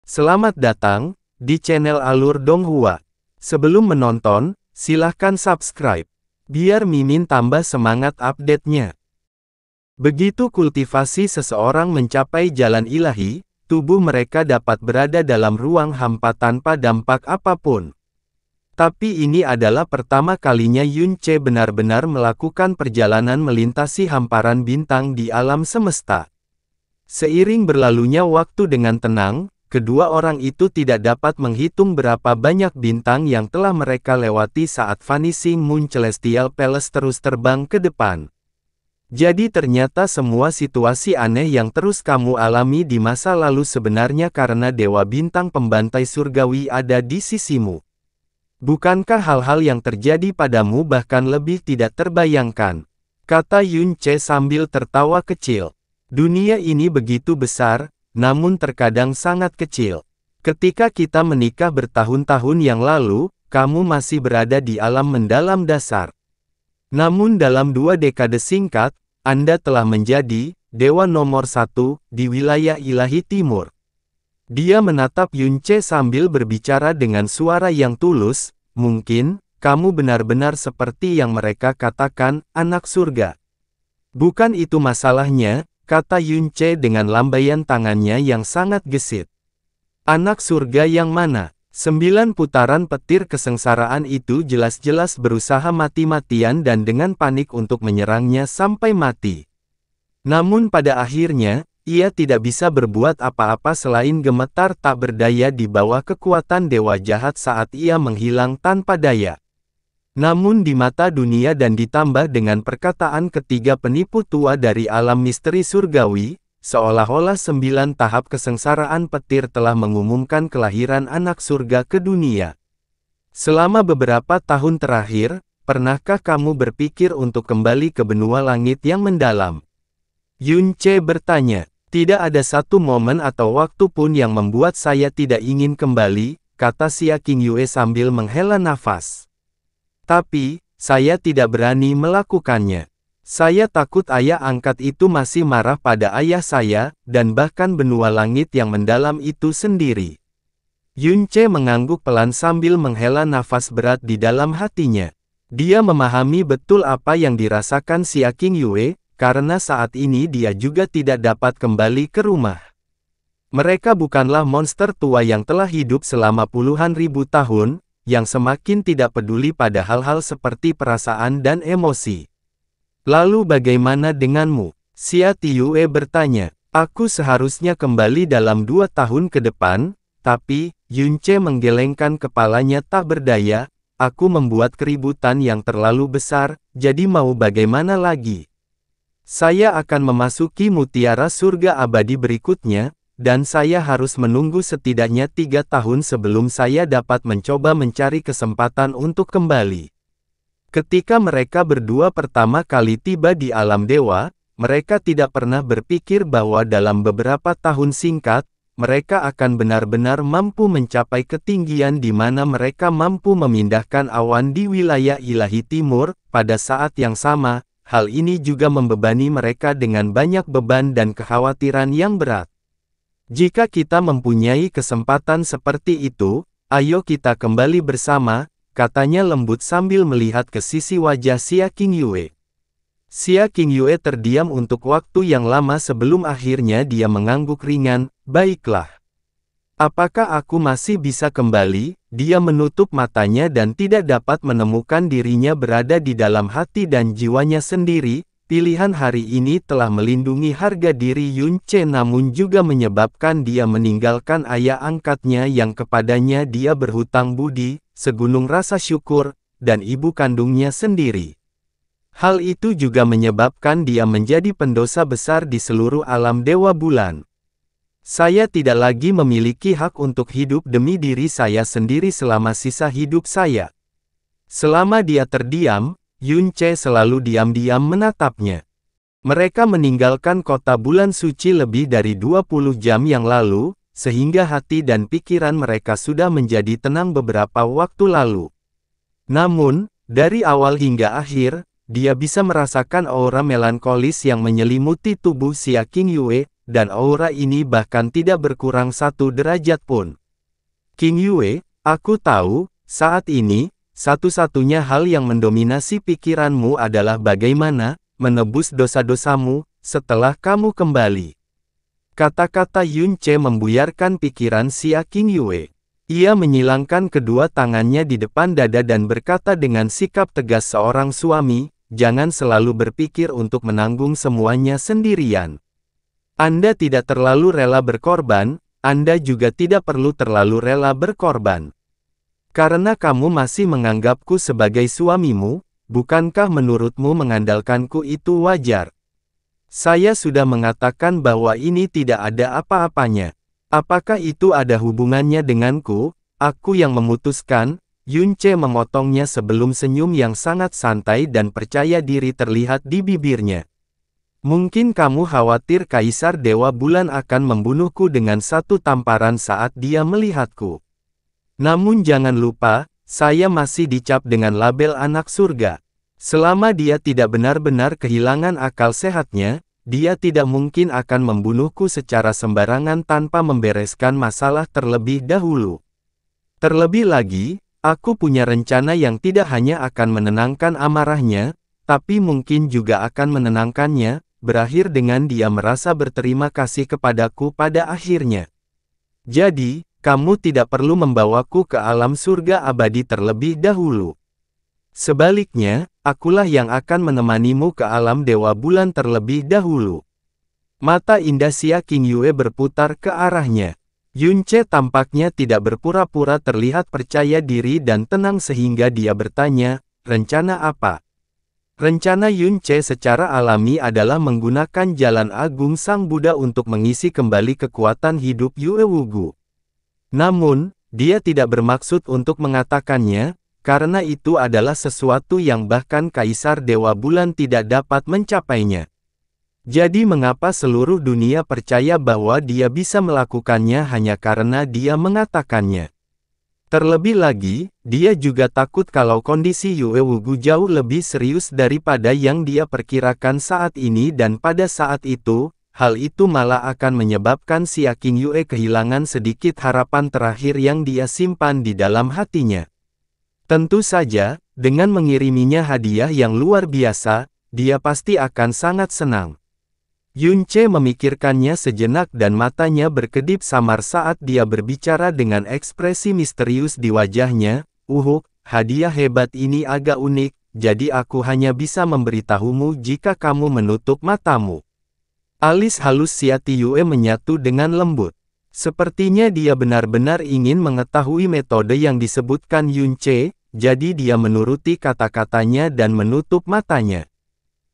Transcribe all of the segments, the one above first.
Selamat datang di channel Alur Donghua. Sebelum menonton, silahkan subscribe, biar Mimin tambah semangat update-nya. Begitu kultivasi seseorang mencapai jalan ilahi, tubuh mereka dapat berada dalam ruang hampa tanpa dampak apapun. Tapi ini adalah pertama kalinya Yun Ce benar-benar melakukan perjalanan melintasi hamparan bintang di alam semesta. Seiring berlalunya waktu dengan tenang, kedua orang itu tidak dapat menghitung berapa banyak bintang yang telah mereka lewati saat Vanishing Moon Celestial Palace terus terbang ke depan. Jadi ternyata semua situasi aneh yang terus kamu alami di masa lalu sebenarnya karena Dewa Bintang Pembantai Surgawi ada di sisimu. Bukankah hal-hal yang terjadi padamu bahkan lebih tidak terbayangkan? Kata Yun Ce sambil tertawa kecil. Dunia ini begitu besar, namun terkadang sangat kecil. Ketika kita menikah bertahun-tahun yang lalu, kamu masih berada di alam mendalam dasar. Namun dalam 2 dekade singkat, Anda telah menjadi dewa nomor 1 di wilayah ilahi timur. Dia menatap Yun Ce sambil berbicara dengan suara yang tulus, mungkin, kamu benar-benar seperti yang mereka katakan, anak surga. Bukan itu masalahnya, kata Yun Ce dengan lambaian tangannya yang sangat gesit. Anak surga yang mana? 9 putaran petir kesengsaraan itu jelas-jelas berusaha mati-matian dan dengan panik untuk menyerangnya sampai mati. Namun pada akhirnya, ia tidak bisa berbuat apa-apa selain gemetar tak berdaya di bawah kekuatan dewa jahat saat ia menghilang tanpa daya. Namun di mata dunia dan ditambah dengan perkataan ketiga penipu tua dari alam misteri surgawi, seolah-olah 9 tahap kesengsaraan petir telah mengumumkan kelahiran anak surga ke dunia. Selama beberapa tahun terakhir, pernahkah kamu berpikir untuk kembali ke benua langit yang mendalam? Yun Ce bertanya. Tidak ada satu momen atau waktu pun yang membuat saya tidak ingin kembali, kata Xia Qingyue sambil menghela nafas. Tapi, saya tidak berani melakukannya. Saya takut ayah angkat itu masih marah pada ayah saya, dan bahkan benua langit yang mendalam itu sendiri. Yun Ce mengangguk pelan sambil menghela nafas berat di dalam hatinya. Dia memahami betul apa yang dirasakan Xia Qingyue, karena saat ini dia juga tidak dapat kembali ke rumah. Mereka bukanlah monster tua yang telah hidup selama puluhan ribu tahun, yang semakin tidak peduli pada hal-hal seperti perasaan dan emosi. Lalu bagaimana denganmu? Xia Qingyue bertanya. Aku seharusnya kembali dalam 2 tahun ke depan, tapi, Yun Ce menggelengkan kepalanya tak berdaya, aku membuat keributan yang terlalu besar, jadi mau bagaimana lagi? Saya akan memasuki mutiara surga abadi berikutnya, dan saya harus menunggu setidaknya 3 tahun sebelum saya dapat mencoba mencari kesempatan untuk kembali. Ketika mereka berdua pertama kali tiba di alam dewa, mereka tidak pernah berpikir bahwa dalam beberapa tahun singkat, mereka akan benar-benar mampu mencapai ketinggian di mana mereka mampu memindahkan awan di wilayah ilahi timur. Pada saat yang sama, hal ini juga membebani mereka dengan banyak beban dan kekhawatiran yang berat. Jika kita mempunyai kesempatan seperti itu, ayo kita kembali bersama, katanya lembut sambil melihat ke sisi wajah Xia Qingyue. Xia Qingyue terdiam untuk waktu yang lama sebelum akhirnya dia mengangguk ringan, baiklah. Apakah aku masih bisa kembali? Dia menutup matanya dan tidak dapat menemukan dirinya berada di dalam hati dan jiwanya sendiri. Pilihan hari ini telah melindungi harga diri Yun Ce namun juga menyebabkan dia meninggalkan ayah angkatnya yang kepadanya dia berhutang budi, segunung rasa syukur, dan ibu kandungnya sendiri. Hal itu juga menyebabkan dia menjadi pendosa besar di seluruh alam Dewa Bulan. Saya tidak lagi memiliki hak untuk hidup demi diri saya sendiri selama sisa hidup saya. Selama dia terdiam, Yun Ce selalu diam-diam menatapnya. Mereka meninggalkan kota bulan suci lebih dari 20 jam yang lalu, sehingga hati dan pikiran mereka sudah menjadi tenang beberapa waktu lalu. Namun, dari awal hingga akhir, dia bisa merasakan aura melankolis yang menyelimuti tubuh Xia Qingyue, dan aura ini bahkan tidak berkurang 1 derajat pun. King Yue, aku tahu, saat ini, satu-satunya hal yang mendominasi pikiranmu adalah bagaimana menebus dosa-dosamu setelah kamu kembali. Kata-kata Yun Ce membuyarkan pikiran Xia King Yue. Ia menyilangkan kedua tangannya di depan dada dan berkata dengan sikap tegas seorang suami, jangan selalu berpikir untuk menanggung semuanya sendirian. Anda tidak terlalu rela berkorban, Anda juga tidak perlu terlalu rela berkorban. Karena kamu masih menganggapku sebagai suamimu, bukankah menurutmu mengandalkanku itu wajar? Saya sudah mengatakan bahwa ini tidak ada apa-apanya. Apakah itu ada hubungannya denganku? Aku yang memutuskan. Yun Ce memotongnya sebelum senyum yang sangat santai dan percaya diri terlihat di bibirnya. Mungkin kamu khawatir Kaisar Dewa Bulan akan membunuhku dengan satu tamparan saat dia melihatku. Namun jangan lupa, saya masih dicap dengan label anak surga. Selama dia tidak benar-benar kehilangan akal sehatnya, dia tidak mungkin akan membunuhku secara sembarangan tanpa membereskan masalah terlebih dahulu. Terlebih lagi, aku punya rencana yang tidak hanya akan menenangkan amarahnya, tapi mungkin juga akan menenangkannya, berakhir dengan dia merasa berterima kasih kepadaku pada akhirnya. Jadi, kamu tidak perlu membawaku ke alam surga abadi terlebih dahulu. Sebaliknya, akulah yang akan menemanimu ke alam Dewa Bulan terlebih dahulu. Mata indah Xia King Yue berputar ke arahnya. Yun Ce tampaknya tidak berpura-pura terlihat percaya diri dan tenang sehingga dia bertanya, rencana apa? Rencana Yun Ce secara alami adalah menggunakan jalan agung Sang Buddha untuk mengisi kembali kekuatan hidup Yue Wugu. Namun, dia tidak bermaksud untuk mengatakannya, karena itu adalah sesuatu yang bahkan Kaisar Dewa Bulan tidak dapat mencapainya. Jadi mengapa seluruh dunia percaya bahwa dia bisa melakukannya hanya karena dia mengatakannya? Terlebih lagi, dia juga takut kalau kondisi Yue Wugu jauh lebih serius daripada yang dia perkirakan saat ini dan pada saat itu, hal itu malah akan menyebabkan Xia King Yue kehilangan sedikit harapan terakhir yang dia simpan di dalam hatinya. Tentu saja, dengan mengiriminya hadiah yang luar biasa, dia pasti akan sangat senang. Yun Ce memikirkannya sejenak dan matanya berkedip samar saat dia berbicara dengan ekspresi misterius di wajahnya. Hadiah hebat ini agak unik, jadi aku hanya bisa memberitahumu jika kamu menutup matamu. Alis halus Xia Tiyue menyatu dengan lembut. Sepertinya dia benar-benar ingin mengetahui metode yang disebutkan Yun Ce. Jadi dia menuruti kata-katanya dan menutup matanya.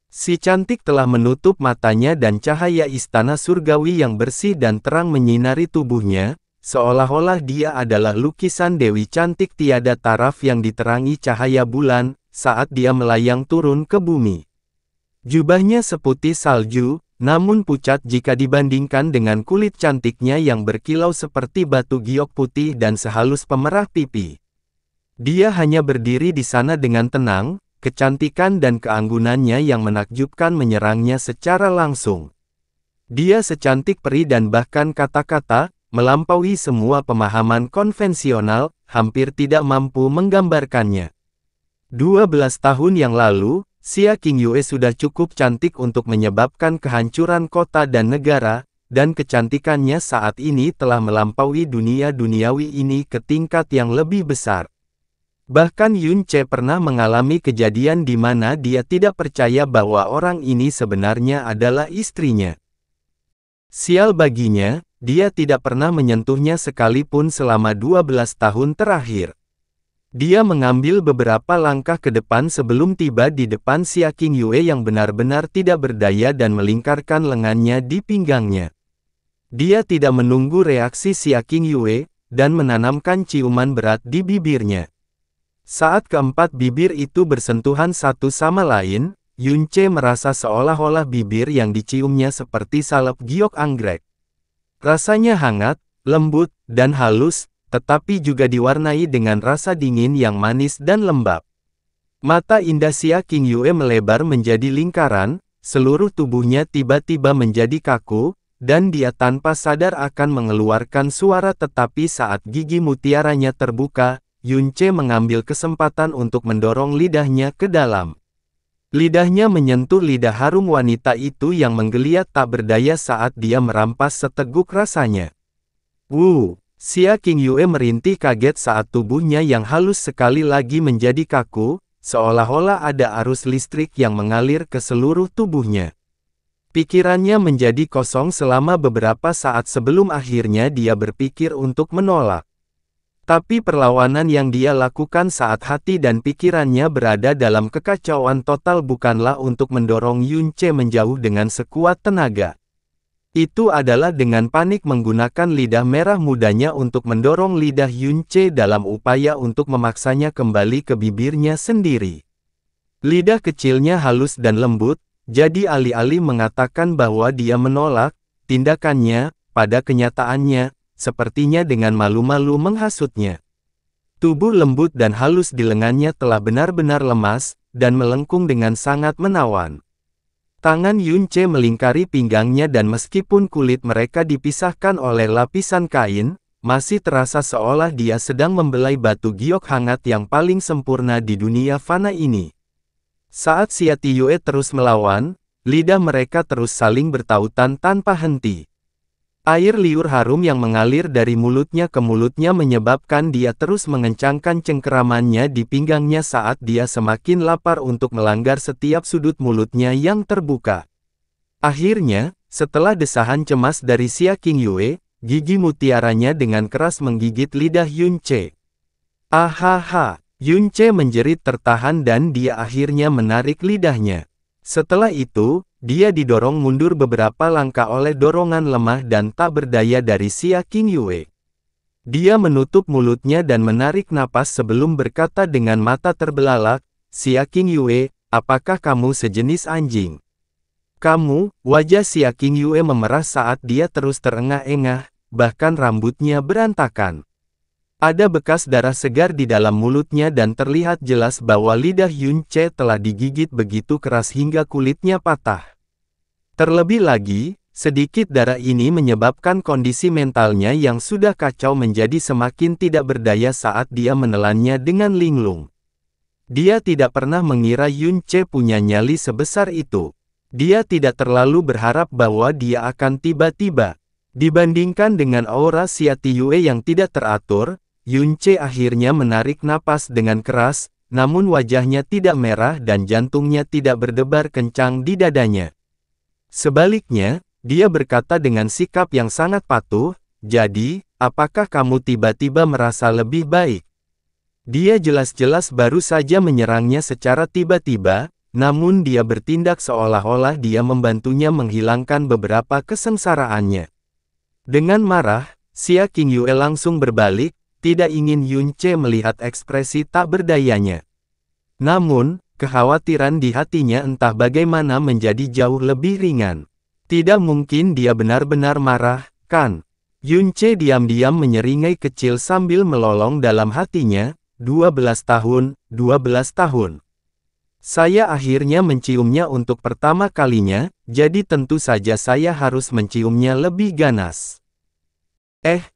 Si cantik telah menutup matanya dan cahaya istana surgawi yang bersih dan terang menyinari tubuhnya, seolah-olah dia adalah lukisan Dewi cantik tiada taraf yang diterangi cahaya bulan, saat dia melayang turun ke bumi. Jubahnya seputih salju, namun pucat jika dibandingkan dengan kulit cantiknya yang berkilau seperti batu giok putih dan sehalus pemerah pipi. Dia hanya berdiri di sana dengan tenang, kecantikan dan keanggunannya yang menakjubkan menyerangnya secara langsung. Dia secantik peri dan bahkan kata-kata, melampaui semua pemahaman konvensional, hampir tidak mampu menggambarkannya. 12 tahun yang lalu, Xia King Yue sudah cukup cantik untuk menyebabkan kehancuran kota dan negara, dan kecantikannya saat ini telah melampaui dunia duniawi ini ke tingkat yang lebih besar. Bahkan Yun Ce pernah mengalami kejadian di mana dia tidak percaya bahwa orang ini sebenarnya adalah istrinya. Sial baginya, dia tidak pernah menyentuhnya sekalipun selama 12 tahun terakhir. Dia mengambil beberapa langkah ke depan sebelum tiba di depan Xia King Yue yang benar-benar tidak berdaya dan melingkarkan lengannya di pinggangnya. Dia tidak menunggu reaksi Xia King Yue, dan menanamkan ciuman berat di bibirnya. Saat keempat bibir itu bersentuhan satu sama lain, Yun Ce merasa seolah-olah bibir yang diciumnya seperti salep giok anggrek. Rasanya hangat, lembut, dan halus, tetapi juga diwarnai dengan rasa dingin yang manis dan lembab. Mata indah Xia King Yue melebar menjadi lingkaran, seluruh tubuhnya tiba-tiba menjadi kaku, dan dia tanpa sadar akan mengeluarkan suara tetapi saat gigi mutiaranya terbuka, Yunce mengambil kesempatan untuk mendorong lidahnya ke dalam. Lidahnya menyentuh lidah harum wanita itu yang menggeliat tak berdaya saat dia merampas seteguk rasanya. Xia Qingyue merintih kaget saat tubuhnya yang halus sekali lagi menjadi kaku, seolah-olah ada arus listrik yang mengalir ke seluruh tubuhnya. Pikirannya menjadi kosong selama beberapa saat sebelum akhirnya dia berpikir untuk menolak. Tapi perlawanan yang dia lakukan saat hati dan pikirannya berada dalam kekacauan total bukanlah untuk mendorong Yunce menjauh dengan sekuat tenaga. Itu adalah dengan panik menggunakan lidah merah mudanya untuk mendorong lidah Yunce dalam upaya untuk memaksanya kembali ke bibirnya sendiri. Lidah kecilnya halus dan lembut, jadi alih-alih mengatakan bahwa dia menolak, tindakannya, pada kenyataannya, sepertinya dengan malu-malu menghasutnya. Tubuh lembut dan halus di lengannya telah benar-benar lemas, dan melengkung dengan sangat menawan. Tangan Yunce melingkari pinggangnya dan meskipun kulit mereka dipisahkan oleh lapisan kain, masih terasa seolah dia sedang membelai batu giok hangat yang paling sempurna di dunia fana ini. Saat Xia Tiyue terus melawan, lidah mereka terus saling bertautan tanpa henti. Air liur harum yang mengalir dari mulutnya ke mulutnya menyebabkan dia terus mengencangkan cengkeramannya di pinggangnya saat dia semakin lapar untuk melanggar setiap sudut mulutnya yang terbuka. Akhirnya, setelah desahan cemas dari Xia Qingyue, gigi mutiaranya dengan keras menggigit lidah Yunce. Ahaha! Yunce menjerit tertahan dan dia akhirnya menarik lidahnya. Setelah itu, dia didorong mundur beberapa langkah oleh dorongan lemah dan tak berdaya dari Xia Qingyue. Dia menutup mulutnya dan menarik napas sebelum berkata dengan mata terbelalak, "Xia Qingyue, apakah kamu sejenis anjing?" "Kamu?" Wajah Xia Qingyue memerah saat dia terus terengah-engah, bahkan rambutnya berantakan. Ada bekas darah segar di dalam mulutnya dan terlihat jelas bahwa lidah Yunce telah digigit begitu keras hingga kulitnya patah. Terlebih lagi, sedikit darah ini menyebabkan kondisi mentalnya yang sudah kacau menjadi semakin tidak berdaya saat dia menelannya dengan linglung. Dia tidak pernah mengira Yunce punya nyali sebesar itu. Dia tidak terlalu berharap bahwa dia akan tiba-tiba. Dibandingkan dengan aura Xia Tiyue yang tidak teratur, Yunce akhirnya menarik napas dengan keras, namun wajahnya tidak merah dan jantungnya tidak berdebar kencang di dadanya. Sebaliknya, dia berkata dengan sikap yang sangat patuh, "Jadi, apakah kamu tiba-tiba merasa lebih baik?" Dia jelas-jelas baru saja menyerangnya secara tiba-tiba, namun dia bertindak seolah-olah dia membantunya menghilangkan beberapa kesengsaraannya. Dengan marah, Xia Qingyue langsung berbalik, tidak ingin Yunce melihat ekspresi tak berdayanya. Namun, kekhawatiran di hatinya entah bagaimana menjadi jauh lebih ringan. Tidak mungkin dia benar-benar marah, kan? Yunce diam-diam menyeringai kecil sambil melolong dalam hatinya, 12 tahun, 12 tahun. Saya akhirnya menciumnya untuk pertama kalinya, jadi tentu saja saya harus menciumnya lebih ganas.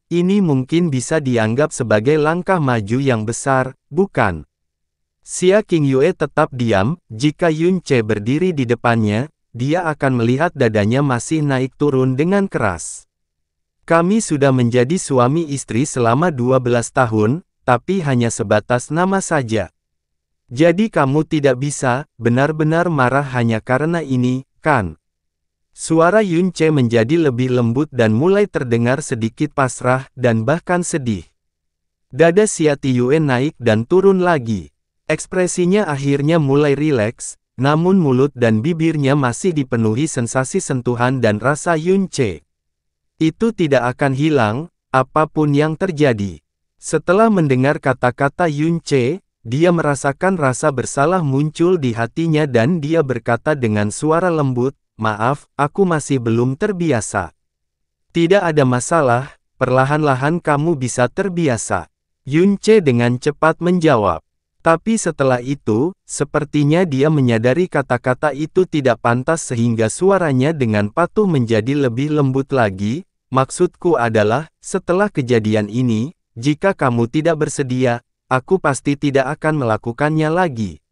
Ini mungkin bisa dianggap sebagai langkah maju yang besar, bukan? Xia Qingyue tetap diam, jika Yunce berdiri di depannya, dia akan melihat dadanya masih naik turun dengan keras. Kami sudah menjadi suami istri selama 12 tahun, tapi hanya sebatas nama saja. Jadi kamu tidak bisa, benar-benar marah hanya karena ini, kan? Suara Yunce menjadi lebih lembut dan mulai terdengar sedikit pasrah dan bahkan sedih. Dada Xia Tiyue naik dan turun lagi. Ekspresinya akhirnya mulai rileks, namun mulut dan bibirnya masih dipenuhi sensasi sentuhan dan rasa Yunce. Itu tidak akan hilang, apapun yang terjadi. Setelah mendengar kata-kata Yunce, dia merasakan rasa bersalah muncul di hatinya dan dia berkata dengan suara lembut, "Maaf, aku masih belum terbiasa." "Tidak ada masalah, perlahan-lahan kamu bisa terbiasa." Yunce dengan cepat menjawab. Tapi setelah itu, sepertinya dia menyadari kata-kata itu tidak pantas sehingga suaranya dengan patuh menjadi lebih lembut lagi. Maksudku adalah, setelah kejadian ini, jika kamu tidak bersedia, aku pasti tidak akan melakukannya lagi.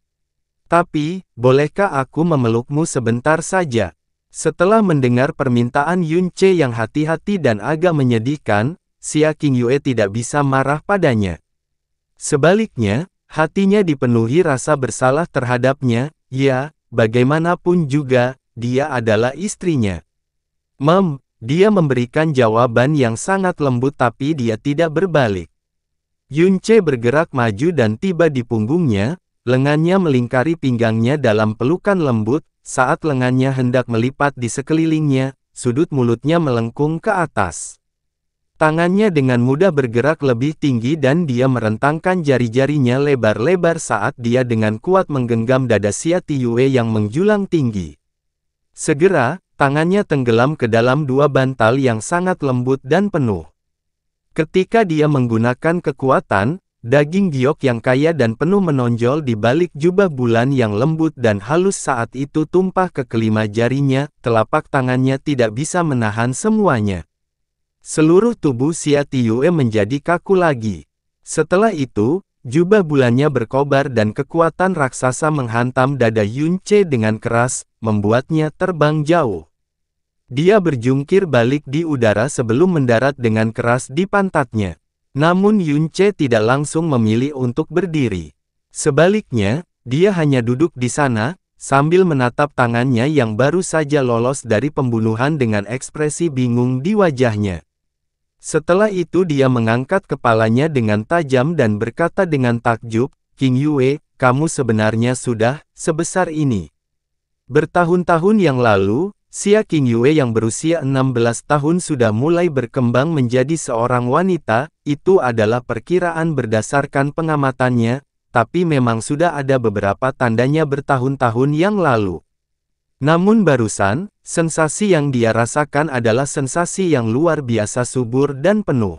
Tapi, bolehkah aku memelukmu sebentar saja? Setelah mendengar permintaan Yun Che yang hati-hati dan agak menyedihkan, Xia Qingyue tidak bisa marah padanya. Sebaliknya, hatinya dipenuhi rasa bersalah terhadapnya. Ya, bagaimanapun juga, dia adalah istrinya. Dia memberikan jawaban yang sangat lembut tapi dia tidak berbalik. Yun Che bergerak maju dan tiba di punggungnya, lengannya melingkari pinggangnya dalam pelukan lembut. Saat lengannya hendak melipat di sekelilingnya, sudut mulutnya melengkung ke atas. Tangannya dengan mudah bergerak lebih tinggi dan dia merentangkan jari-jarinya lebar-lebar saat dia dengan kuat menggenggam dada Xia Tiyue yang menjulang tinggi. Segera, tangannya tenggelam ke dalam dua bantal yang sangat lembut dan penuh. Ketika dia menggunakan kekuatan, daging giok yang kaya dan penuh menonjol di balik jubah bulan yang lembut dan halus saat itu tumpah ke kelima jarinya, telapak tangannya tidak bisa menahan semuanya. Seluruh tubuh Xia Tiyue menjadi kaku lagi. Setelah itu, jubah bulannya berkobar dan kekuatan raksasa menghantam dada Yun Che dengan keras, membuatnya terbang jauh. Dia berjungkir balik di udara sebelum mendarat dengan keras di pantatnya. Namun Yun Che tidak langsung memilih untuk berdiri. Sebaliknya, dia hanya duduk di sana, sambil menatap tangannya yang baru saja lolos dari pembunuhan dengan ekspresi bingung di wajahnya. Setelah itu dia mengangkat kepalanya dengan tajam dan berkata dengan takjub, "Qingyue, kamu sebenarnya sudah sebesar ini." Bertahun-tahun yang lalu, Xia Qingyue yang berusia 16 tahun sudah mulai berkembang menjadi seorang wanita. Itu adalah perkiraan berdasarkan pengamatannya, tapi memang sudah ada beberapa tandanya bertahun-tahun yang lalu. Namun barusan, sensasi yang dia rasakan adalah sensasi yang luar biasa subur dan penuh.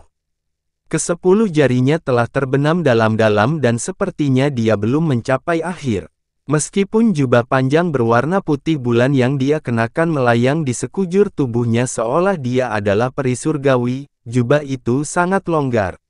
Ke-10 jarinya telah terbenam dalam-dalam dan sepertinya dia belum mencapai akhir. Meskipun jubah panjang berwarna putih bulan yang dia kenakan melayang di sekujur tubuhnya seolah dia adalah peri surgawi, jubah itu sangat longgar.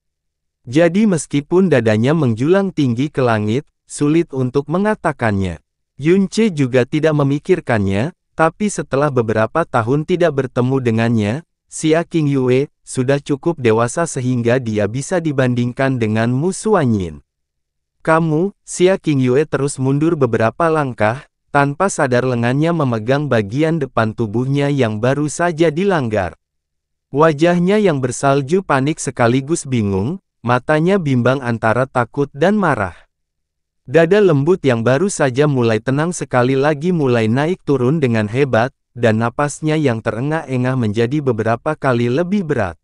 Jadi meskipun dadanya menjulang tinggi ke langit, sulit untuk mengatakannya. Yun Che juga tidak memikirkannya, tapi setelah beberapa tahun tidak bertemu dengannya, Xia Qingyue sudah cukup dewasa sehingga dia bisa dibandingkan dengan Mu Suanyin. "Kamu," Xia Qingyue terus mundur beberapa langkah, tanpa sadar lengannya memegang bagian depan tubuhnya yang baru saja dilanggar. Wajahnya yang bersalju panik sekaligus bingung, matanya bimbang antara takut dan marah. Dada lembut yang baru saja mulai tenang sekali lagi mulai naik turun dengan hebat, dan napasnya yang terengah-engah menjadi beberapa kali lebih berat.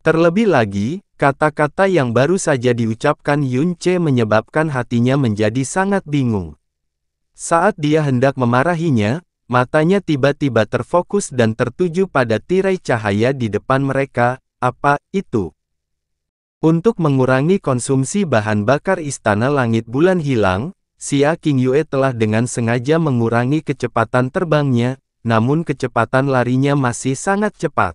Terlebih lagi, kata-kata yang baru saja diucapkan Yun Che menyebabkan hatinya menjadi sangat bingung. Saat dia hendak memarahinya, matanya tiba-tiba terfokus dan tertuju pada tirai cahaya di depan mereka. Apa itu? Untuk mengurangi konsumsi bahan bakar Istana Langit Bulan Hilang, Xia Qingyue telah dengan sengaja mengurangi kecepatan terbangnya, namun kecepatan larinya masih sangat cepat.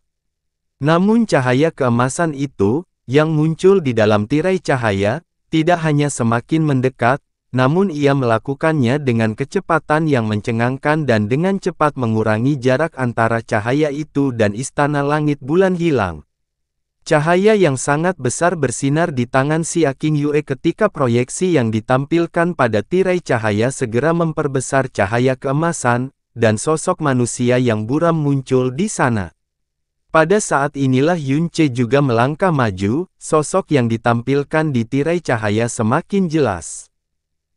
Namun cahaya keemasan itu, yang muncul di dalam tirai cahaya, tidak hanya semakin mendekat, namun ia melakukannya dengan kecepatan yang mencengangkan dan dengan cepat mengurangi jarak antara cahaya itu dan Istana Langit Bulan Hilang. Cahaya yang sangat besar bersinar di tangan Xia Qingyue ketika proyeksi yang ditampilkan pada tirai cahaya segera memperbesar cahaya keemasan, dan sosok manusia yang buram muncul di sana. Pada saat inilah Yun Che juga melangkah maju, sosok yang ditampilkan di tirai cahaya semakin jelas.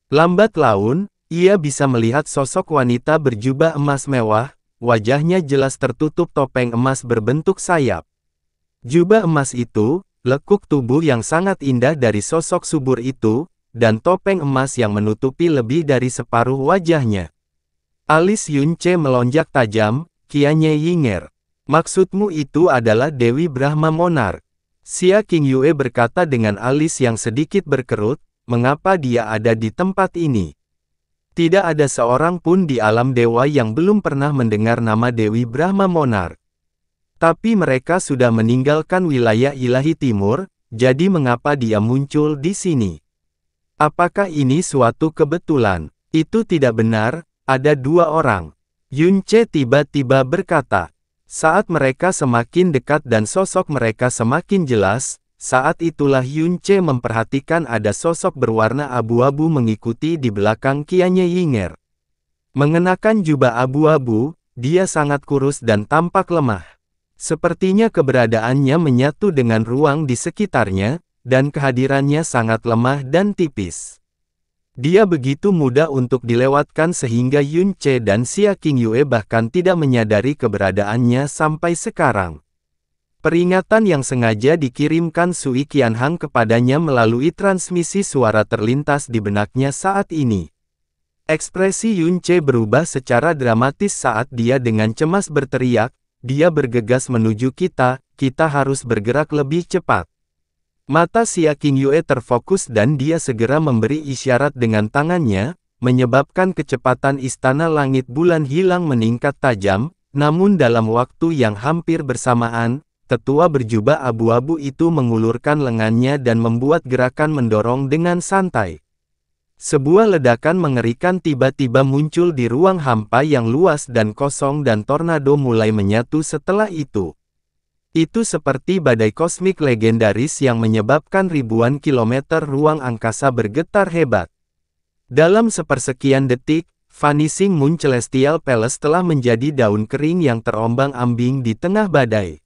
Lambat laun, ia bisa melihat sosok wanita berjubah emas mewah, wajahnya jelas tertutup topeng emas berbentuk sayap. Jubah emas itu, lekuk tubuh yang sangat indah dari sosok subur itu, dan topeng emas yang menutupi lebih dari separuh wajahnya. Alis Yun Che melonjak tajam, kianya yinger. "Maksudmu itu adalah Dewi Brahma Monarch?" Xia Qingyue berkata dengan alis yang sedikit berkerut, mengapa dia ada di tempat ini? Tidak ada seorang pun di alam dewa yang belum pernah mendengar nama Dewi Brahma Monarch. Tapi mereka sudah meninggalkan wilayah ilahi timur, jadi mengapa dia muncul di sini? Apakah ini suatu kebetulan? Itu tidak benar, ada dua orang. Yunce tiba-tiba berkata. Saat mereka semakin dekat dan sosok mereka semakin jelas, saat itulah Yunce memperhatikan ada sosok berwarna abu-abu mengikuti di belakang Qianye Yinger. Mengenakan jubah abu-abu, dia sangat kurus dan tampak lemah. Sepertinya keberadaannya menyatu dengan ruang di sekitarnya, dan kehadirannya sangat lemah dan tipis. Dia begitu mudah untuk dilewatkan sehingga Yunce dan Xia Qingyue bahkan tidak menyadari keberadaannya sampai sekarang. Peringatan yang sengaja dikirimkan Sui Qianhang kepadanya melalui transmisi suara terlintas di benaknya saat ini. Ekspresi Yunce berubah secara dramatis saat dia dengan cemas berteriak, dia bergegas menuju kita, kita harus bergerak lebih cepat. Mata Xia Qingyue terfokus dan dia segera memberi isyarat dengan tangannya, menyebabkan kecepatan istana langit bulan hilang meningkat tajam, namun dalam waktu yang hampir bersamaan, tetua berjubah abu-abu itu mengulurkan lengannya dan membuat gerakan mendorong dengan santai. Sebuah ledakan mengerikan tiba-tiba muncul di ruang hampa yang luas dan kosong dan tornado mulai menyatu setelah itu. Itu seperti badai kosmik legendaris yang menyebabkan ribuan kilometer ruang angkasa bergetar hebat. Dalam sepersekian detik, Vanishing Moon Celestial Palace telah menjadi daun kering yang terombang-ambing di tengah badai.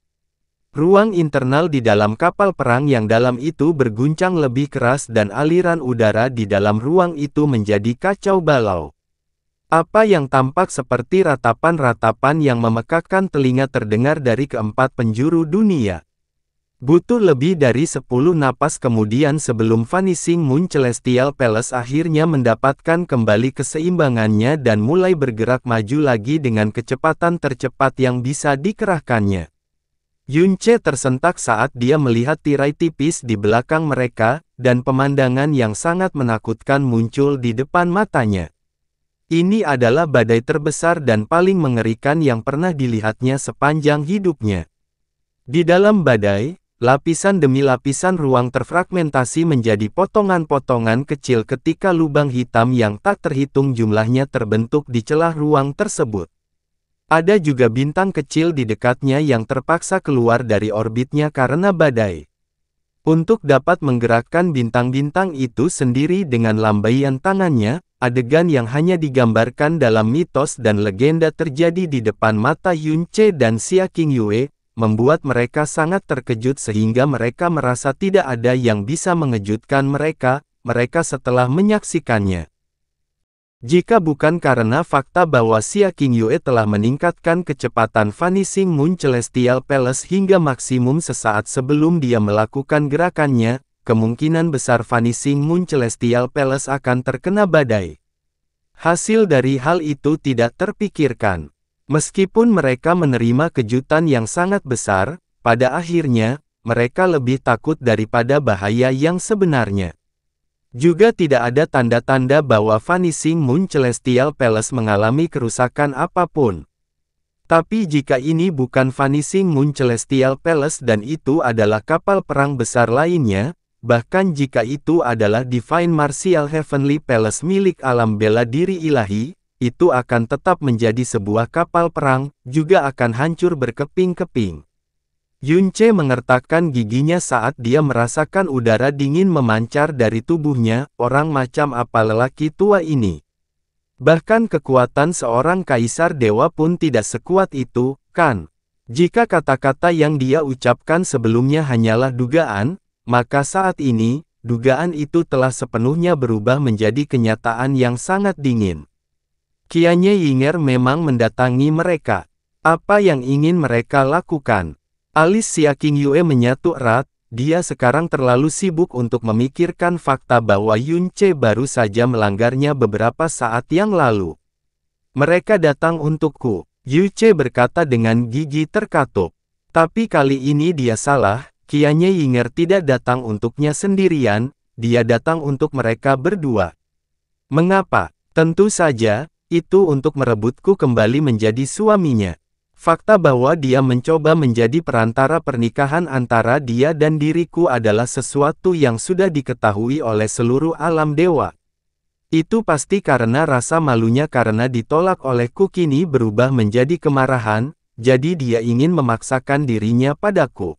Ruang internal di dalam kapal perang yang dalam itu berguncang lebih keras dan aliran udara di dalam ruang itu menjadi kacau balau. Apa yang tampak seperti ratapan-ratapan yang memekakkan telinga terdengar dari keempat penjuru dunia. Butuh lebih dari 10 napas kemudian sebelum Vanishing Moon Celestial Palace akhirnya mendapatkan kembali keseimbangannya dan mulai bergerak maju lagi dengan kecepatan tercepat yang bisa dikerahkannya. Yunce tersentak saat dia melihat tirai tipis di belakang mereka, dan pemandangan yang sangat menakutkan muncul di depan matanya. Ini adalah badai terbesar dan paling mengerikan yang pernah dilihatnya sepanjang hidupnya. Di dalam badai, lapisan demi lapisan ruang terfragmentasi menjadi potongan-potongan kecil ketika lubang hitam yang tak terhitung jumlahnya terbentuk di celah ruang tersebut. Ada juga bintang kecil di dekatnya yang terpaksa keluar dari orbitnya karena badai. Untuk dapat menggerakkan bintang-bintang itu sendiri dengan lambaian tangannya, adegan yang hanya digambarkan dalam mitos dan legenda terjadi di depan mata Yunce dan Xia Qingyue, membuat mereka sangat terkejut sehingga mereka merasa tidak ada yang bisa mengejutkan mereka setelah menyaksikannya. Jika bukan karena fakta bahwa Xia Qingyue telah meningkatkan kecepatan Vanishing Moon Celestial Palace hingga maksimum sesaat sebelum dia melakukan gerakannya, kemungkinan besar Vanishing Moon Celestial Palace akan terkena badai. Hasil dari hal itu tidak terpikirkan. Meskipun mereka menerima kejutan yang sangat besar, pada akhirnya, mereka lebih takut daripada bahaya yang sebenarnya. Juga tidak ada tanda-tanda bahwa Vanishing Moon Celestial Palace mengalami kerusakan apapun. Tapi jika ini bukan Vanishing Moon Celestial Palace dan itu adalah kapal perang besar lainnya, bahkan jika itu adalah Divine Martial Heavenly Palace milik alam bela diri ilahi, itu akan tetap menjadi sebuah kapal perang, juga akan hancur berkeping-keping. Yunce mengertakkan giginya saat dia merasakan udara dingin memancar dari tubuhnya, orang macam apa lelaki tua ini. Bahkan kekuatan seorang kaisar dewa pun tidak sekuat itu, kan? Jika kata-kata yang dia ucapkan sebelumnya hanyalah dugaan, maka saat ini, dugaan itu telah sepenuhnya berubah menjadi kenyataan yang sangat dingin. Qianye Yinger memang mendatangi mereka. Apa yang ingin mereka lakukan? Alis Xia Qingyue menyatu erat, dia sekarang terlalu sibuk untuk memikirkan fakta bahwa Yunce baru saja melanggarnya beberapa saat yang lalu. Mereka datang untukku, Yunce berkata dengan gigi terkatup. Tapi kali ini dia salah, Qianye Yinger tidak datang untuknya sendirian, dia datang untuk mereka berdua. Mengapa? Tentu saja, itu untuk merebutku kembali menjadi suaminya. Fakta bahwa dia mencoba menjadi perantara pernikahan antara dia dan diriku adalah sesuatu yang sudah diketahui oleh seluruh alam dewa. Itu pasti karena rasa malunya karena ditolak olehku kini berubah menjadi kemarahan, jadi dia ingin memaksakan dirinya padaku.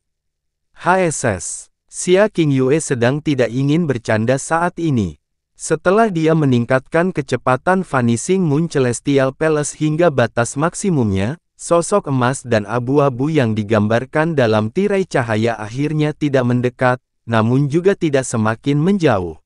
HSS. Xia Qingyue sedang tidak ingin bercanda saat ini. Setelah dia meningkatkan kecepatan Vanishing Moon Celestial Palace hingga batas maksimumnya, sosok emas dan abu-abu yang digambarkan dalam tirai cahaya akhirnya tidak mendekat, namun juga tidak semakin menjauh.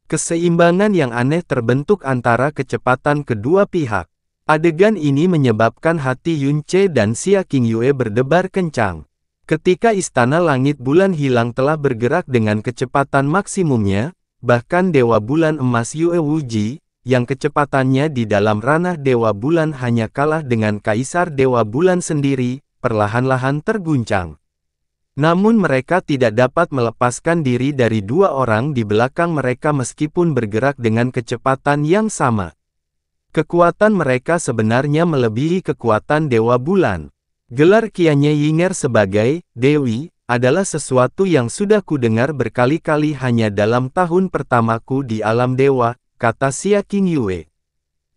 Keseimbangan yang aneh terbentuk antara kecepatan kedua pihak. Adegan ini menyebabkan hati Yun Ce dan Xia Qingyue berdebar kencang. Ketika Istana Langit Bulan Hilang telah bergerak dengan kecepatan maksimumnya, bahkan Dewa Bulan Emas Yue Wuji, yang kecepatannya di dalam ranah Dewa Bulan hanya kalah dengan Kaisar Dewa Bulan sendiri, perlahan-lahan terguncang. Namun mereka tidak dapat melepaskan diri dari dua orang di belakang mereka meskipun bergerak dengan kecepatan yang sama. Kekuatan mereka sebenarnya melebihi kekuatan Dewa Bulan. Gelar Qianye Yinger sebagai Dewi adalah sesuatu yang sudah kudengar berkali-kali hanya dalam tahun pertamaku di alam dewa, kata Xia Qingyue.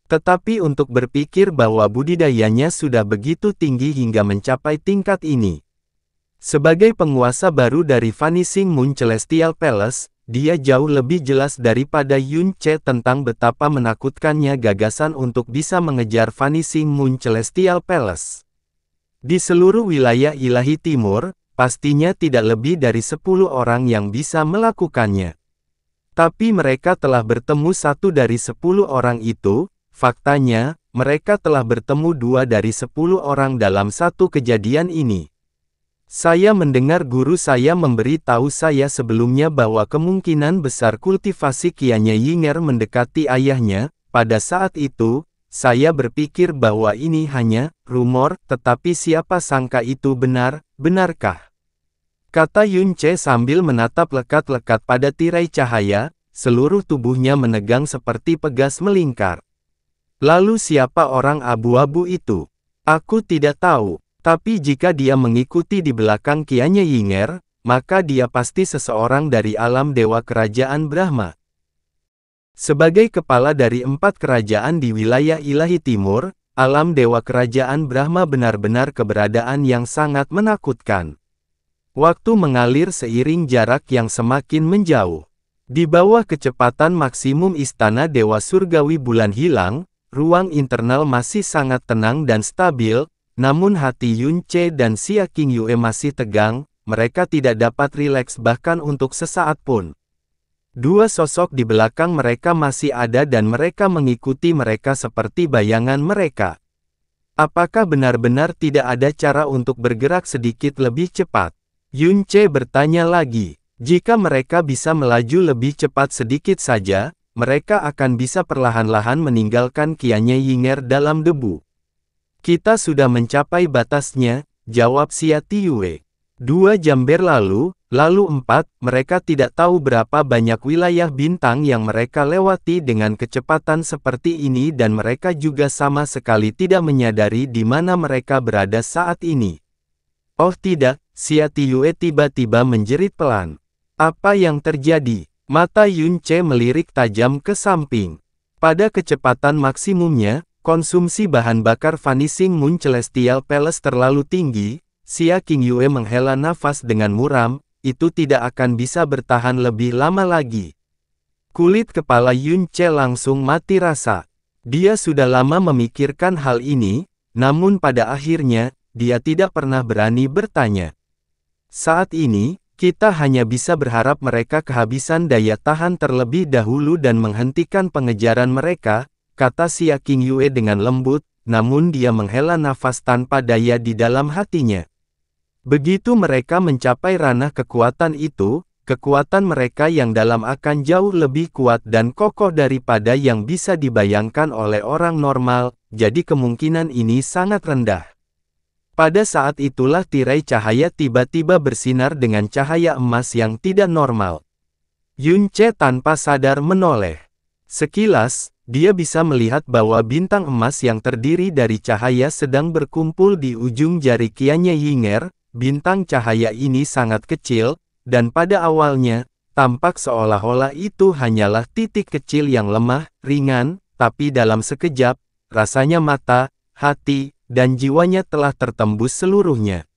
Tetapi untuk berpikir bahwa budidayanya sudah begitu tinggi hingga mencapai tingkat ini. Sebagai penguasa baru dari Vanishing Moon Celestial Palace, dia jauh lebih jelas daripada Yun Ce tentang betapa menakutkannya gagasan untuk bisa mengejar Vanishing Moon Celestial Palace. Di seluruh wilayah ilahi timur, pastinya tidak lebih dari 10 orang yang bisa melakukannya. Tapi mereka telah bertemu satu dari 10 orang itu. Faktanya, mereka telah bertemu 2 dari 10 orang dalam satu kejadian ini. Saya mendengar guru saya memberi tahu saya sebelumnya bahwa kemungkinan besar kultivasi Qianye Yinger mendekati ayahnya. Pada saat itu, saya berpikir bahwa ini hanya rumor, tetapi siapa sangka itu benar, benarkah? Kata Yun Ce sambil menatap lekat-lekat pada tirai cahaya, seluruh tubuhnya menegang seperti pegas melingkar. Lalu siapa orang abu-abu itu? Aku tidak tahu, tapi jika dia mengikuti di belakang Qianye Yinger, maka dia pasti seseorang dari alam dewa kerajaan Brahma. Sebagai kepala dari 4 kerajaan di wilayah ilahi timur, alam dewa kerajaan Brahma benar-benar keberadaan yang sangat menakutkan. Waktu mengalir seiring jarak yang semakin menjauh. Di bawah kecepatan maksimum Istana Dewa Surgawi Bulan Hilang, ruang internal masih sangat tenang dan stabil, namun hati Yun Ce dan Xia Qingyue masih tegang, mereka tidak dapat rileks bahkan untuk sesaat pun. Dua sosok di belakang mereka masih ada dan mereka mengikuti mereka seperti bayangan mereka. Apakah benar-benar tidak ada cara untuk bergerak sedikit lebih cepat? Yun Ce bertanya lagi. Jika mereka bisa melaju lebih cepat sedikit saja, mereka akan bisa perlahan-lahan meninggalkan Qianye Yinger dalam debu. Kita sudah mencapai batasnya, jawab Xia Qingyue. 2 jam berlalu, lalu 4, mereka tidak tahu berapa banyak wilayah bintang yang mereka lewati dengan kecepatan seperti ini dan mereka juga sama sekali tidak menyadari di mana mereka berada saat ini. Oh tidak, Xia Qingyue tiba-tiba menjerit pelan. Apa yang terjadi? Mata Yun Ce melirik tajam ke samping. Pada kecepatan maksimumnya, konsumsi bahan bakar Vanishing Moon Celestial Palace terlalu tinggi. Xia Qingyue menghela nafas dengan muram, itu tidak akan bisa bertahan lebih lama lagi. Kulit kepala Yun Ce langsung mati rasa. Dia sudah lama memikirkan hal ini, namun pada akhirnya, dia tidak pernah berani bertanya. Saat ini, kita hanya bisa berharap mereka kehabisan daya tahan terlebih dahulu dan menghentikan pengejaran mereka, kata Xia Qingyue dengan lembut, namun dia menghela nafas tanpa daya di dalam hatinya. Begitu mereka mencapai ranah kekuatan itu, kekuatan mereka yang dalam akan jauh lebih kuat dan kokoh daripada yang bisa dibayangkan oleh orang normal, jadi kemungkinan ini sangat rendah. Pada saat itulah tirai cahaya tiba-tiba bersinar dengan cahaya emas yang tidak normal. Yun Che tanpa sadar menoleh. Sekilas, dia bisa melihat bahwa bintang emas yang terdiri dari cahaya sedang berkumpul di ujung jari Qianye Yinger. Bintang cahaya ini sangat kecil, dan pada awalnya, tampak seolah-olah itu hanyalah titik kecil yang lemah, ringan, tapi dalam sekejap, rasanya mata, hati, dan jiwanya telah tertembus seluruhnya.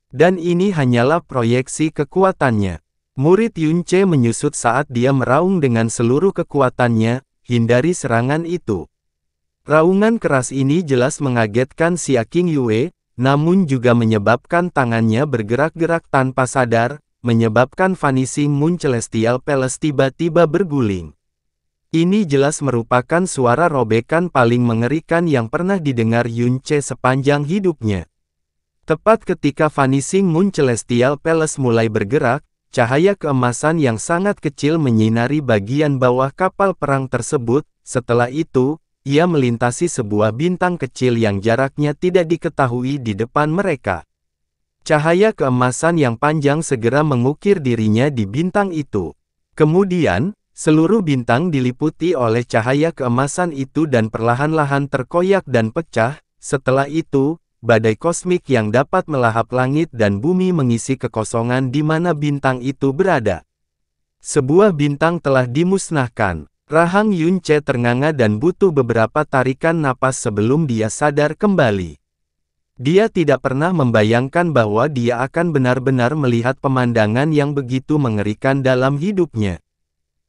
Dan ini hanyalah proyeksi kekuatannya. Murid Yun Che menyusut saat dia meraung dengan seluruh kekuatannya, hindari serangan itu. Raungan keras ini jelas mengagetkan Xia Qingyue, namun juga menyebabkan tangannya bergerak-gerak tanpa sadar, menyebabkan Vanishing Moon Celestial Palace tiba-tiba berguling. Ini jelas merupakan suara robekan paling mengerikan yang pernah didengar Yun Che sepanjang hidupnya. Tepat ketika Vanishing Moon Celestial Palace mulai bergerak, cahaya keemasan yang sangat kecil menyinari bagian bawah kapal perang tersebut. Setelah itu, ia melintasi sebuah bintang kecil yang jaraknya tidak diketahui di depan mereka. Cahaya keemasan yang panjang segera mengukir dirinya di bintang itu. Kemudian, seluruh bintang diliputi oleh cahaya keemasan itu dan perlahan-lahan terkoyak dan pecah. Setelah itu, badai kosmik yang dapat melahap langit dan bumi mengisi kekosongan di mana bintang itu berada. Sebuah bintang telah dimusnahkan. Rahang Yun Che ternganga dan butuh beberapa tarikan napas sebelum dia sadar kembali. Dia tidak pernah membayangkan bahwa dia akan benar-benar melihat pemandangan yang begitu mengerikan dalam hidupnya.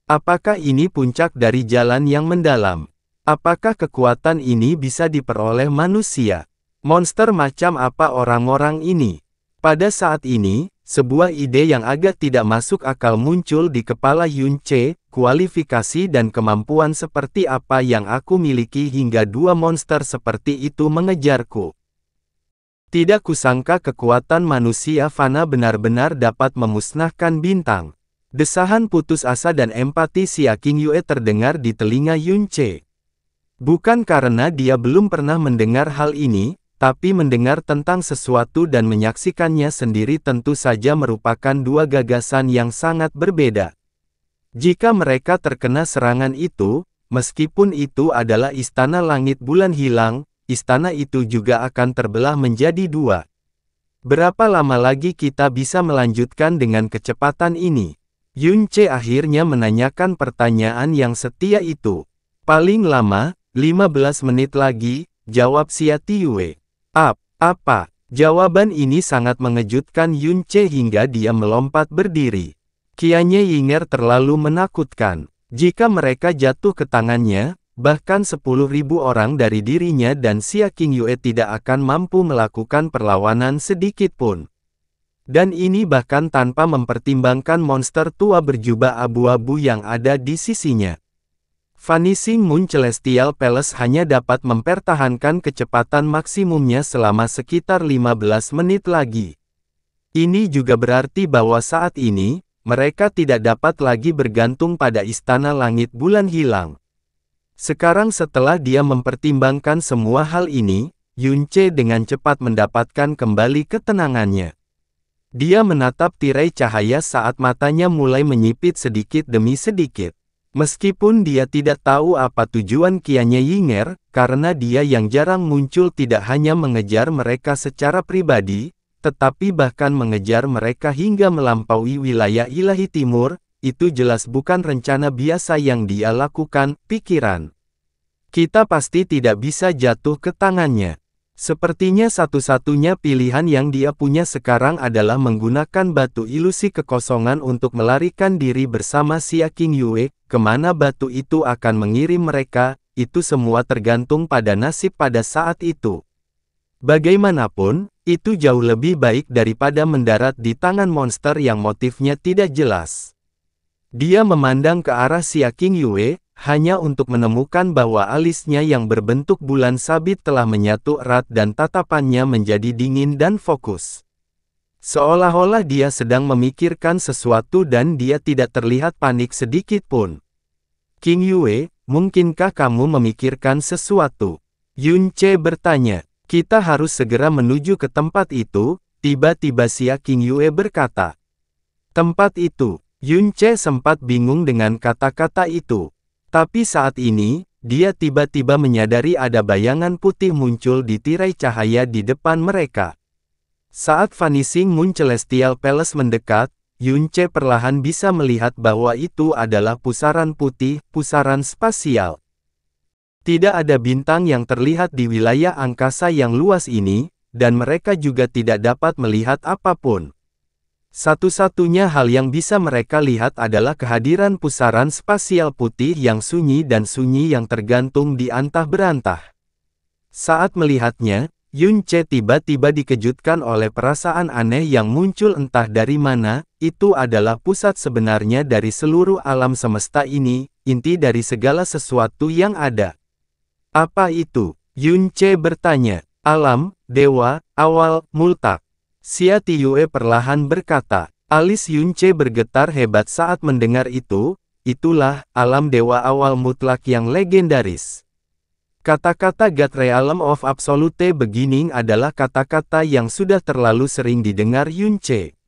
Apakah ini puncak dari jalan yang mendalam? Apakah kekuatan ini bisa diperoleh manusia? Monster macam apa orang-orang ini? Pada saat ini, sebuah ide yang agak tidak masuk akal muncul di kepala Yun Che. Kualifikasi dan kemampuan seperti apa yang aku miliki hingga dua monster seperti itu mengejarku? Tidak kusangka kekuatan manusia fana benar-benar dapat memusnahkan bintang. Desahan putus asa dan empati Xia Qingyue terdengar di telinga Yun Che. Bukan karena dia belum pernah mendengar hal ini, tapi mendengar tentang sesuatu dan menyaksikannya sendiri tentu saja merupakan dua gagasan yang sangat berbeda. Jika mereka terkena serangan itu, meskipun itu adalah istana langit bulan hilang, istana itu juga akan terbelah menjadi dua. Berapa lama lagi kita bisa melanjutkan dengan kecepatan ini? Yun Che akhirnya menanyakan pertanyaan yang setia itu. Paling lama, 15 menit lagi, jawab Xia Qingyue. Apa? Jawaban ini sangat mengejutkan Yun Che hingga dia melompat berdiri. Qianye Yinger terlalu menakutkan. Jika mereka jatuh ke tangannya, bahkan 10.000 orang dari dirinya dan Xia Qingyue tidak akan mampu melakukan perlawanan sedikit pun. Dan ini bahkan tanpa mempertimbangkan monster tua berjubah abu-abu yang ada di sisinya. Vanishing Moon Celestial Palace hanya dapat mempertahankan kecepatan maksimumnya selama sekitar 15 menit lagi. Ini juga berarti bahwa saat ini, mereka tidak dapat lagi bergantung pada istana langit bulan hilang. Sekarang setelah dia mempertimbangkan semua hal ini, Yun Che dengan cepat mendapatkan kembali ketenangannya. Dia menatap tirai cahaya saat matanya mulai menyipit sedikit demi sedikit. Meskipun dia tidak tahu apa tujuan Qianye Yinger, karena dia yang jarang muncul tidak hanya mengejar mereka secara pribadi, tetapi bahkan mengejar mereka hingga melampaui wilayah ilahi timur, itu jelas bukan rencana biasa yang dia lakukan, pikiran. Kita pasti tidak bisa jatuh ke tangannya. Sepertinya satu-satunya pilihan yang dia punya sekarang adalah menggunakan batu ilusi kekosongan untuk melarikan diri bersama Xia Qingyue. Kemana batu itu akan mengirim mereka, itu semua tergantung pada nasib pada saat itu. Bagaimanapun, itu jauh lebih baik daripada mendarat di tangan monster yang motifnya tidak jelas. Dia memandang ke arah Xia Qingyue, hanya untuk menemukan bahwa alisnya yang berbentuk bulan sabit telah menyatu erat dan tatapannya menjadi dingin dan fokus. Seolah-olah dia sedang memikirkan sesuatu dan dia tidak terlihat panik sedikit pun. Qingyue, mungkinkah kamu memikirkan sesuatu? Yun Che bertanya. Kita harus segera menuju ke tempat itu, tiba-tiba Xia Qingyue berkata. Tempat itu, Yunce sempat bingung dengan kata-kata itu. Tapi saat ini, dia tiba-tiba menyadari ada bayangan putih muncul di tirai cahaya di depan mereka. Saat Vanishing Moon Celestial Palace mendekat, Yunce perlahan bisa melihat bahwa itu adalah pusaran putih, pusaran spasial. Tidak ada bintang yang terlihat di wilayah angkasa yang luas ini, dan mereka juga tidak dapat melihat apapun. Satu-satunya hal yang bisa mereka lihat adalah kehadiran pusaran spasial putih yang sunyi yang tergantung di antah berantah. Saat melihatnya, Yunce tiba-tiba dikejutkan oleh perasaan aneh yang muncul entah dari mana. Itu adalah pusat sebenarnya dari seluruh alam semesta ini, inti dari segala sesuatu yang ada. Apa itu? Yunce bertanya. Alam, dewa, awal, multak. Xia Tiyue perlahan berkata. Alis Yunce bergetar hebat saat mendengar itu. Itulah alam dewa awal mutlak yang legendaris. Kata-kata God Realm of Absolute Beginning adalah kata-kata yang sudah terlalu sering didengar Yunce.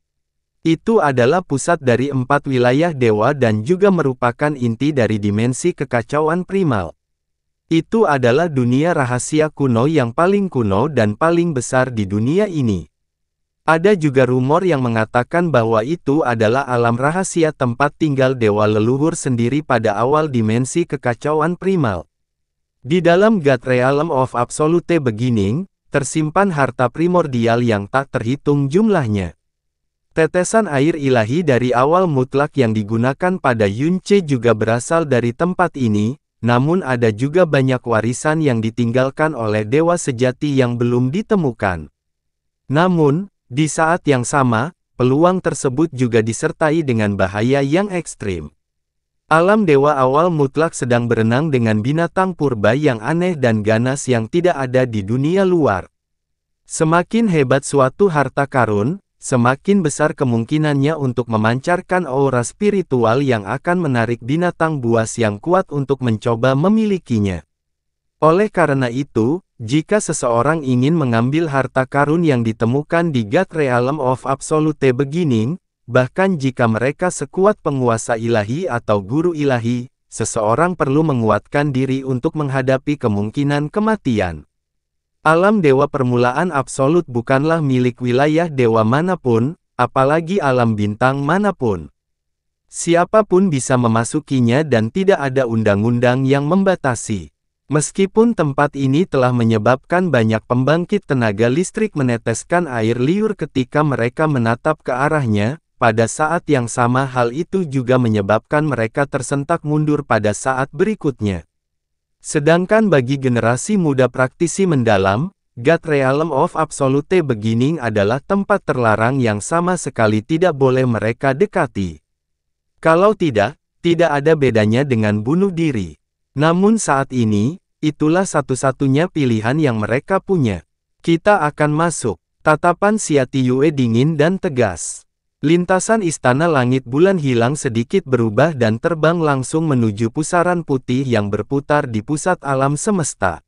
Itu adalah pusat dari 4 wilayah dewa dan juga merupakan inti dari dimensi kekacauan primal. Itu adalah dunia rahasia kuno yang paling kuno dan paling besar di dunia ini. Ada juga rumor yang mengatakan bahwa itu adalah alam rahasia tempat tinggal dewa leluhur sendiri pada awal dimensi kekacauan primal. Di dalam God Realm of Absolute Beginning, tersimpan harta primordial yang tak terhitung jumlahnya. Tetesan air ilahi dari awal mutlak yang digunakan pada Yunce juga berasal dari tempat ini, namun ada juga banyak warisan yang ditinggalkan oleh dewa sejati yang belum ditemukan. Namun, di saat yang sama, peluang tersebut juga disertai dengan bahaya yang ekstrim. Alam dewa awal mutlak sedang berenang dengan binatang purba yang aneh dan ganas yang tidak ada di dunia luar. Semakin hebat suatu harta karun, semakin besar kemungkinannya untuk memancarkan aura spiritual yang akan menarik binatang buas yang kuat untuk mencoba memilikinya. Oleh karena itu, jika seseorang ingin mengambil harta karun yang ditemukan di God Realm of Absolute Beginning, bahkan jika mereka sekuat penguasa ilahi atau guru ilahi, seseorang perlu menguatkan diri untuk menghadapi kemungkinan kematian. Alam dewa permulaan absolut bukanlah milik wilayah dewa manapun, apalagi alam bintang manapun. Siapapun bisa memasukinya dan tidak ada undang-undang yang membatasi. Meskipun tempat ini telah menyebabkan banyak pembangkit tenaga listrik meneteskan air liur ketika mereka menatap ke arahnya, pada saat yang sama hal itu juga menyebabkan mereka tersentak mundur pada saat berikutnya. Sedangkan bagi generasi muda praktisi mendalam, God Realm of Absolute Beginning adalah tempat terlarang yang sama sekali tidak boleh mereka dekati. Kalau tidak, tidak ada bedanya dengan bunuh diri. Namun saat ini, itulah satu-satunya pilihan yang mereka punya. Kita akan masuk. Tatapan Xia Tiyue dingin dan tegas. Lintasan istana langit bulan hilang sedikit berubah dan terbang langsung menuju pusaran putih yang berputar di pusat alam semesta.